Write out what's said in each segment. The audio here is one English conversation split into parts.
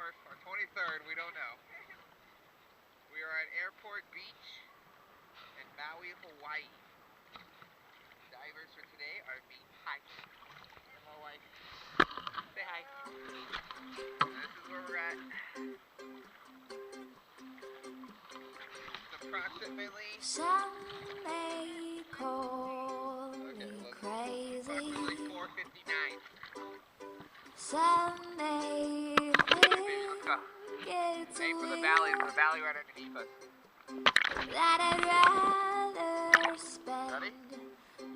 21st or 23rd, we don't know. We are at Airport Beach in Maui, Hawaii. Divers for today are me. Hi. And my wife. Say hi. This is where we're at. It's approximately... Some may call me crazy. Approximately 4:59. Some may think it's Aim for the weird valley right underneath us. that I'd rather spend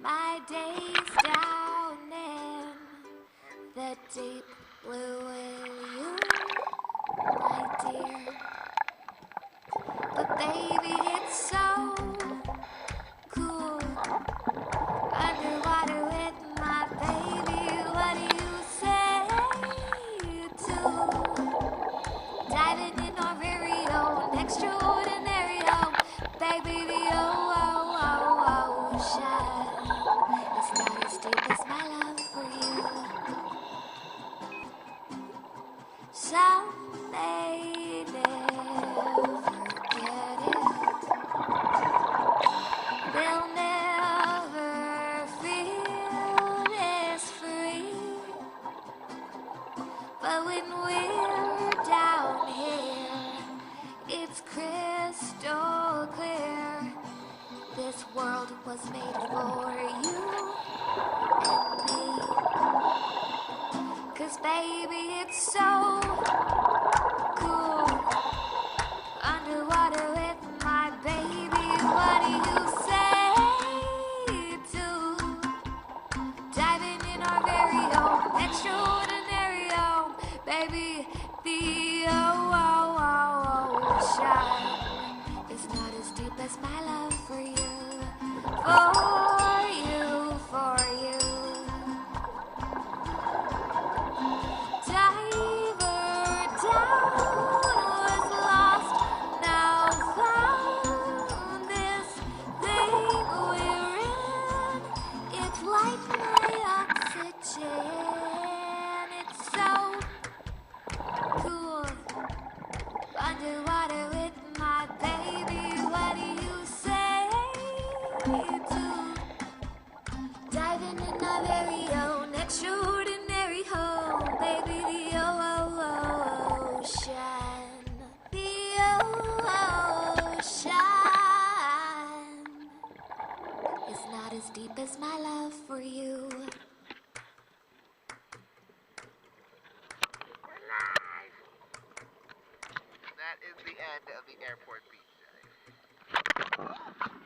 my days down in the deep blue with you, my dear. But baby, it's so cool underwater with my baby. What do you say to diving in our very own extraordinary home? Baby, the ocean is not as deep as my love for you. Some may never get it. They'll never feel this free. But when we're down here, it's crystal clear. This world was made for you and me. 'Cause baby, it's so cool underwater with my baby. What do you say to diving in our very own extraordinary home? Baby, the ocean is not as deep as my love for you. For you, for you. Diver down was lost, now found. This thing we're in, it's like my oxygen. It's so cool underwater with my baby. What do you say to diving in our very own extraordinary home? Baby, the ocean, the ocean is not as deep as my love for you. We're live! And that is the end of the Airport Beach dive.